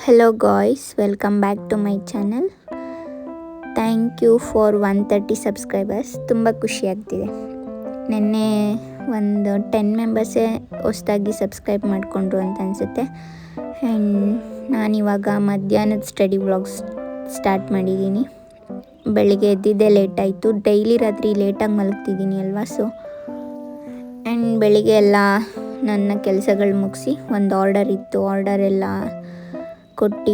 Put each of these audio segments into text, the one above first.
Hello guys, welcome back to my channel. Thank you for 130 subscribers. ತುಂಬ ಖುಷಿ ಆಗ್ತಿದೆ. ನೆನ್ನೆ ಒಂದು 10 ಮೆಂಬರ್ಸೇ ಹೊಸದಾಗಿ ಸಬ್ಸ್ಕ್ರೈಬ್ ಮಾಡಿಕೊಂಡ್ರು ಅಂತ ಅನಿಸುತ್ತೆ. ಆ್ಯಂಡ್ ನಾನಿವಾಗ ಮಧ್ಯಾಹ್ನದ ಸ್ಟಡಿ ವ್ಲಾಗ್ಸ್ ಸ್ಟಾರ್ಟ್ ಮಾಡಿದ್ದೀನಿ. ಬೆಳಿಗ್ಗೆ ಎದ್ದಿದ್ದೆ ಲೇಟ್ ಆಯಿತು. ಡೈಲಿ ರಾತ್ರಿ ಲೇಟಾಗಿ ಮಲಗ್ತಿದ್ದೀನಿ ಅಲ್ವಾ, ಸೊ ಆ್ಯಂಡ್ ಬೆಳಿಗ್ಗೆ ಎಲ್ಲ ನನ್ನ ಕೆಲಸಗಳು ಮುಗಿಸಿ ಒಂದು ಆರ್ಡರ್ ಇತ್ತು, ಆರ್ಡರ್ ಎಲ್ಲ ಕೊಟ್ಟು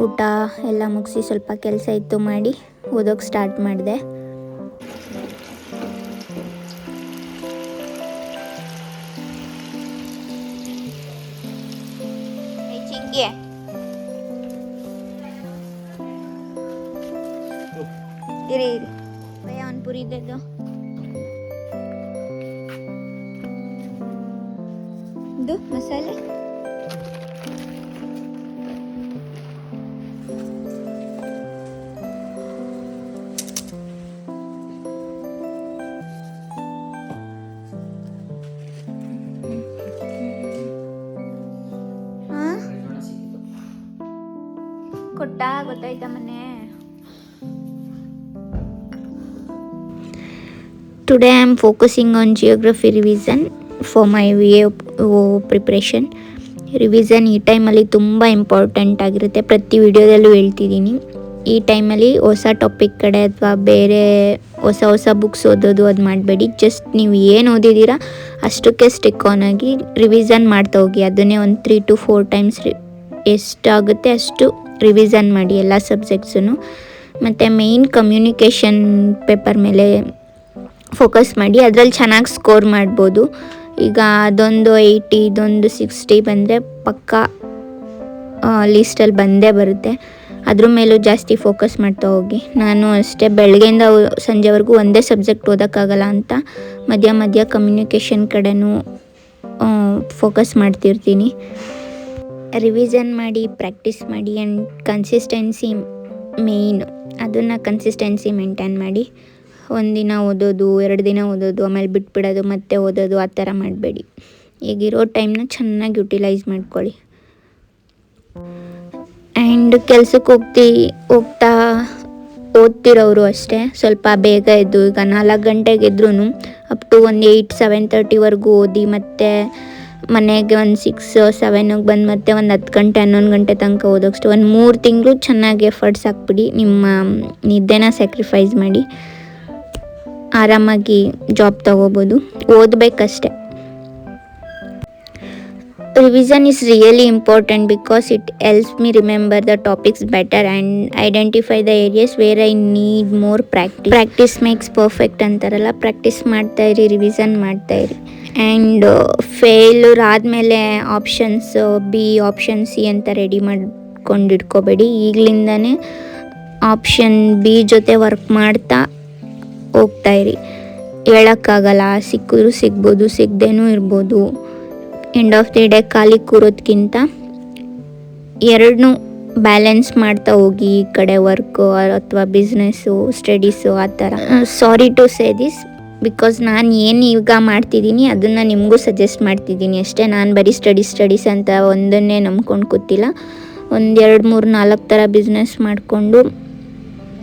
ಊಟ ಎಲ್ಲ ಮುಗಿಸಿ ಸ್ವಲ್ಪ ಕೆಲಸ ಇತ್ತು ಮಾಡಿ ಓದೋಕ್ಕೆ ಸ್ಟಾರ್ಟ್ ಮಾಡಿದೆ. ಇರಿ ಭಯ ಒಂದು ಪುರಿ ಇದ್ದದ್ದು ಇದು ಮಸಾಲೆ ಕೊಟ್ಟ ಗೊತ್ತಾಯ್ತಾ ಮನೆ. Today I am focusing on geography revision for my VAO preparation. Revision ಈ ಟೈಮಲ್ಲಿ ತುಂಬ ಇಂಪಾರ್ಟೆಂಟ್ ಆಗಿರುತ್ತೆ. ಪ್ರತಿ ವಿಡಿಯೋದಲ್ಲೂ ಹೇಳ್ತಿದ್ದೀನಿ. ಈ ಟೈಮಲ್ಲಿ ಹೊಸ ಟಾಪಿಕ್ ಕಡೆ ಅಥವಾ ಬೇರೆ ಹೊಸ ಬುಕ್ಸ್ ಓದೋದು ಅದು ಮಾಡಬೇಡಿ. ಜಸ್ಟ್ ನೀವು ಏನು ಓದಿದ್ದೀರಾ ಅಷ್ಟಕ್ಕೆ ಸ್ಟಿಕ್ ಆನ್ ಆಗಿ ರಿವಿಷನ್ ಮಾಡ್ತಾ ಹೋಗಿ. ಅದನ್ನೇ ಒಂದು 3 to 4 ಟೈಮ್ಸ್ ಎಷ್ಟಾಗುತ್ತೆ ಅಷ್ಟು ರಿವಿಷನ್ ಮಾಡಿ ಎಲ್ಲ ಸಬ್ಜೆಕ್ಟ್ಸನ್ನು. ಮತ್ತು ಮೇಯ್ನ್ ಕಮ್ಯುನಿಕೇಷನ್ ಪೇಪರ್ ಮೇಲೆ ಫೋಕಸ್ ಮಾಡಿ. ಅದರಲ್ಲಿ ಚೆನ್ನಾಗಿ ಸ್ಕೋರ್ ಮಾಡ್ಬೋದು. ಈಗ ಅದೊಂದು 80 ಇದೊಂದು 60 ಬಂದರೆ ಪಕ್ಕಾ ಲೀಸ್ಟಲ್ಲಿ ಬಂದೇ ಬರುತ್ತೆ. ಅದ್ರ ಮೇಲೂ ಜಾಸ್ತಿ ಫೋಕಸ್ ಮಾಡ್ತಾ ಹೋಗಿ. ನಾನು ಅಷ್ಟೇ ಬೆಳಗ್ಗೆಯಿಂದ ಸಂಜೆವರೆಗೂ ಒಂದೇ ಸಬ್ಜೆಕ್ಟ್ ಓದೋಕ್ಕಾಗಲ್ಲ ಅಂತ ಮಧ್ಯ ಕಮ್ಯುನಿಕೇಷನ್ ಕಡೆನೂ ಫೋಕಸ್ ಮಾಡ್ತಿರ್ತೀನಿ. ರಿವಿಷನ್ ಮಾಡಿ, ಪ್ರಾಕ್ಟೀಸ್ ಮಾಡಿ ಆ್ಯಂಡ್ ಕನ್ಸಿಸ್ಟೆನ್ಸಿ ಮೇಯ್ನ್. ಅದನ್ನು ಕನ್ಸಿಸ್ಟೆನ್ಸಿ ಮೇಂಟೈನ್ ಮಾಡಿ. ಒಂದಿನ ಓದೋದು, 2 ದಿನ ಓದೋದು, ಆಮೇಲೆ ಬಿಟ್ಬಿಡೋದು, ಮತ್ತೆ ಓದೋದು, ಆ ಥರ ಮಾಡಬೇಡಿ. ಈಗಿರೋ ಟೈಮ್ನ ಚೆನ್ನಾಗಿ ಯುಟಿಲೈಸ್ ಮಾಡ್ಕೊಳ್ಳಿ. ಆ್ಯಂಡ್ ಕೆಲ್ಸಕ್ಕೆ ಹೋಗ್ತಾ ಓದ್ತಿರೋರು ಅಷ್ಟೇ ಸ್ವಲ್ಪ ಬೇಗ ಎದ್ದು, ಈಗ 4 ಗಂಟೆಗೆ ಎದ್ರೂ ಅಪ್ ಟು ಒಂದು 8, 7:30ವರೆಗೂ ಓದಿ, ಮತ್ತು ಮನೆಗೆ ಒಂದು 6, 7ಗೆ ಬಂದು ಮತ್ತೆ ಒಂದು 10 ಗಂಟೆ 11 ಗಂಟೆ ತನಕ ಓದೋಷ್ಟು ಒಂದು 3 ತಿಂಗಳು ಚೆನ್ನಾಗಿ ಎಫರ್ಟ್ಸ್ ಹಾಕ್ಬಿಡಿ. ನಿಮ್ಮ ನಿದ್ದೆನ ಸ್ಯಾಕ್ರಿಫೈಸ್ ಮಾಡಿ ಆರಾಮಾಗಿ ಜಾಬ್ ತಗೋಬೋದು. ಓದಬೇಕಷ್ಟೆ. Revision is really important because it helps me remember the topics better and identify the areas where I need more practice. Practice makes perfect ಅಂತಾರಲ್ಲ, ಪ್ರಾಕ್ಟೀಸ್ ಮಾಡ್ತಾಯಿರಿ, ರಿವಿಷನ್ ಮಾಡ್ತಾಯಿರಿ. ಆ್ಯಂಡ್ ಫೇಲ್ಯೂರ್ ಆದಮೇಲೆ options B, option C ಅಂತ ready ಮಾಡ್ಕೊಂಡು ಇಟ್ಕೋಬೇಡಿ. ಈಗಲಿಂದನೇ option B ಜೊತೆ work ಮಾಡ್ತಾ ಹೋಗ್ತಾಯಿರಿ. ಹೇಳೋಕ್ಕಾಗಲ್ಲ, ಸಿಕ್ಕಿದ್ರು ಸಿಗ್ಬೋದು, ಸಿಗದೇನೂ ಇರ್ಬೋದು. ಎಂಡ್ ಆಫ್ ದಿ ಡೇ ಖಾಲಿ ಕೂರೋದ್ಕಿಂತ ಎರಡನ್ನೂ ಬ್ಯಾಲೆನ್ಸ್ ಮಾಡ್ತಾ ಹೋಗಿ. ಈ ಕಡೆ ವರ್ಕು ಅಥವಾ ಬಿಸ್ನೆಸ್ಸು, ಸ್ಟಡೀಸು, ಆ ಥರ. Sorry to say this because ನಾನು ಏನು ಈಗ ಮಾಡ್ತಿದ್ದೀನಿ ಅದನ್ನು ನಿಮಗೂ ಸಜೆಸ್ಟ್ ಮಾಡ್ತಿದ್ದೀನಿ ಅಷ್ಟೇ. ನಾನು ಬರೀ ಸ್ಟಡೀಸ್ ಅಂತ ಒಂದನ್ನೇ ನಂಬ್ಕೊಂಡು ಕೂತಿಲ್ಲ. 1, 2, 3, 4 ಥರ ಬಿಸ್ನೆಸ್ ಮಾಡಿಕೊಂಡು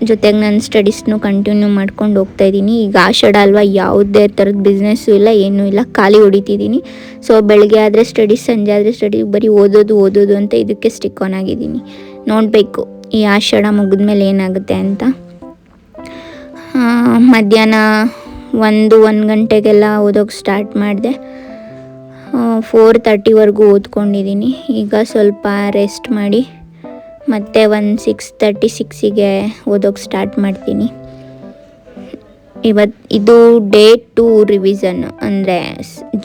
ಜೊತೆಗೆ ನನ್ನ ಸ್ಟಡೀಸ್ನು ಕಂಟಿನ್ಯೂ ಮಾಡ್ಕೊಂಡು ಹೋಗ್ತಾಯಿದ್ದೀನಿ. ಈಗ ಆಷಾಢ ಅಲ್ವಾ, ಯಾವುದೇ ಥರದ ಬಿಸ್ನೆಸ್ಸು ಇಲ್ಲ, ಏನೂ ಇಲ್ಲ, ಖಾಲಿ ಹೊಡಿತಿದ್ದೀನಿ. ಸೊ ಬೆಳಗ್ಗೆ ಆದರೆ ಸ್ಟಡೀಸ್, ಸಂಜೆ ಆದರೆ ಸ್ಟಡೀಸ್, ಬರೀ ಓದೋದು ಅಂತ ಇದಕ್ಕೆ ಸ್ಟಿಕ್ ಆನ್ ಆಗಿದ್ದೀನಿ. ನೋಡಬೇಕು ಈ ಆಷಾಢ ಮುಗಿದ್ಮೇಲೆ ಏನಾಗುತ್ತೆ ಅಂತ. ಮಧ್ಯಾಹ್ನ 1 ಗಂಟೆಗೆಲ್ಲ ಓದೋಕ್ಕೆ ಸ್ಟಾರ್ಟ್ ಮಾಡಿದೆ. 4:30ವರೆಗೂ ಓದ್ಕೊಂಡಿದ್ದೀನಿ. ಈಗ ಸ್ವಲ್ಪ ರೆಸ್ಟ್ ಮಾಡಿ ಮತ್ತೆ ಒಂದು 6:36ಗೆ ಓದೋಕ್ಕೆ ಸ್ಟಾರ್ಟ್ ಮಾಡ್ತೀನಿ. ಇದು ಡೇ 2 ರಿವಿಷನ್, ಅಂದರೆ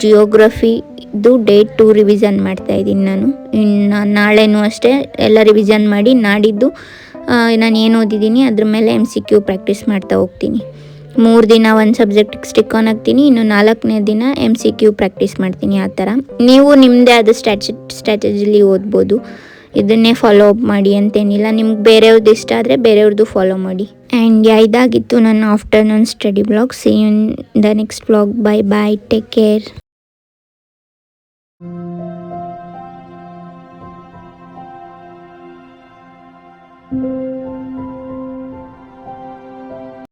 ಜಿಯೋಗ್ರಫಿದು ಡೇ 2 ರಿವಿಷನ್ ಮಾಡ್ತಾಯಿದ್ದೀನಿ ನಾನು. ಇನ್ನು ನಾಳೆನೂ ಅಷ್ಟೇ ಎಲ್ಲ ರಿವಿಷನ್ ಮಾಡಿ ನಾಡಿದ್ದು ನಾನು ಏನು ಓದಿದ್ದೀನಿ ಅದ್ರ ಮೇಲೆ MCQ ಪ್ರಾಕ್ಟೀಸ್ ಮಾಡ್ತಾ ಹೋಗ್ತೀನಿ. 3 ದಿನ ಒಂದು ಸಬ್ಜೆಕ್ಟಿಗೆ ಸ್ಟಿಕ್ ಆನ್ ಆಗ್ತೀನಿ, ಇನ್ನು 4ನೇ ದಿನ MCQ ಪ್ರಾಕ್ಟೀಸ್ ಮಾಡ್ತೀನಿ. ಆ ಥರ ನೀವು ನಿಮ್ಮದೇ ಆದ ಸ್ಟ್ರಾಟಜಿಲಿ ಓದ್ಬೋದು. ಇದನ್ನೇ ಫಾಲೋ ಅಪ್ ಮಾಡಿ ಅಂತೇನಿಲ್ಲ. ನಿಮ್ಗೆ ಬೇರೆಯವ್ರದ್ದು ಇಷ್ಟ ಆದರೆ ಬೇರೆಯವ್ರದ್ದು ಫಾಲೋ ಮಾಡಿ. ಆ್ಯಂಡ್ ಇದಾಗಿತ್ತು ನನ್ನ afternoon study blog. See you in the next blog. Bye, take care.